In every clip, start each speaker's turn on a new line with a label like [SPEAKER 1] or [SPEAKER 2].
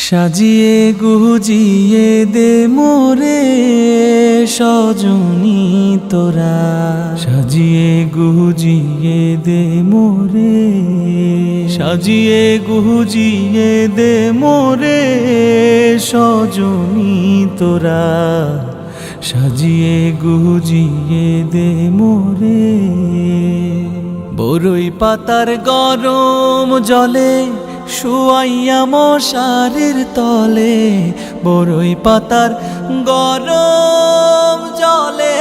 [SPEAKER 1] সাজিয়ে গুজিয়ে দে মোরে সজনী তোরা, সাজিয়ে গুজিয়ে দে মোরে, সাজিয়ে গুজিয়ে দে মোরে সজনী তোরা, সাজিয়ে গুজিয়ে দে মোরে। বরই পাতার গরম জলে শুয়াইয়া মশারির তলে, বরই পাতার গরম জলে,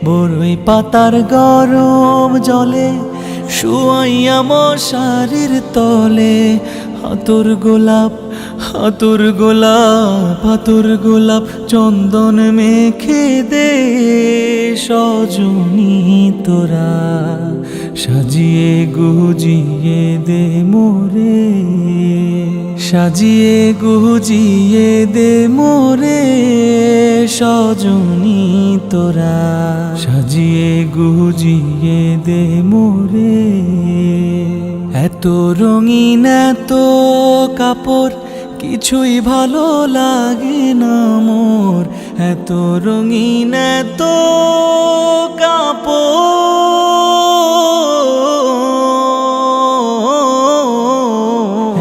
[SPEAKER 1] বরই পাতার গরম জলে শুয়াইয়া মশারির তলে। হাতুর গোলাপ হাতুর গোলাপ হাতুর গোলাপ চন্দন মেখে দে সজনী তোরা, সাজিয়ে গুজিয়ে দে মোরে, সাজিয়ে গুজিয়ে দে মোরে সজনী তোরা, সাজিয়ে গুজিয়ে দে মোরে। এত রঙিন এত কাপড় কিছুই ভালো লাগে না মোর, এত রঙিন এত কাপড়,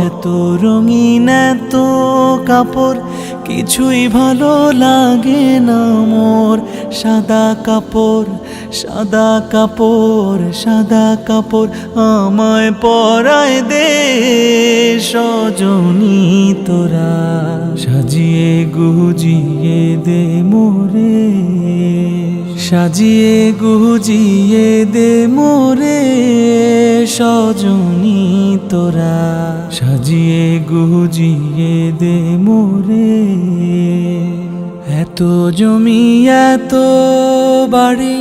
[SPEAKER 1] এত রঙিন এত কাপড় কিছুই ভালো লাগে না মোর। সাদা কাপড় সাদা কাপড় সাদা কাপড় আমায় পরায় দে সজনী তোরা, সাজিয়ে গুজিয়ে দে মোরে, সাজিয়ে গুজিয়ে দে মোরে সজনী তোরা, সাজিয়ে গুজিয়ে দে মোরে। এত জমি এত বাড়ি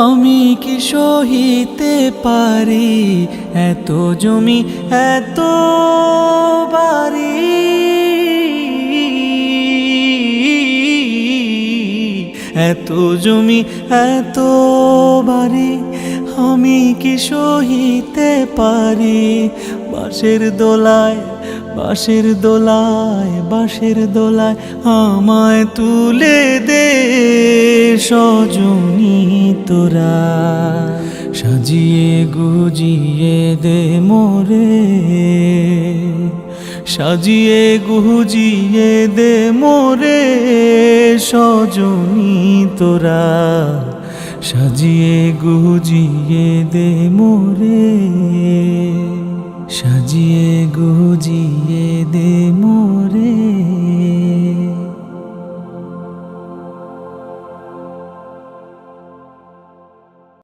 [SPEAKER 1] আমি কি সহিতে পারি, এত জমি এত বাড়ি, এত জমি এত বাড়ি আমি কি সহিতে পারি। বাঁশের দোলায় বাঁশের দোলায় বাঁশের দোলায় আমায় তুলে দে সজনী তোরা, সাজিয়ে গুজিয়ে দে মোরে, সাজিয়ে গুজিয়ে দে মোরে সজনী তোরা, সাজিয়ে গুজিয়ে দে মোরে, সাজিয়ে গুজিয়ে দে মোরে।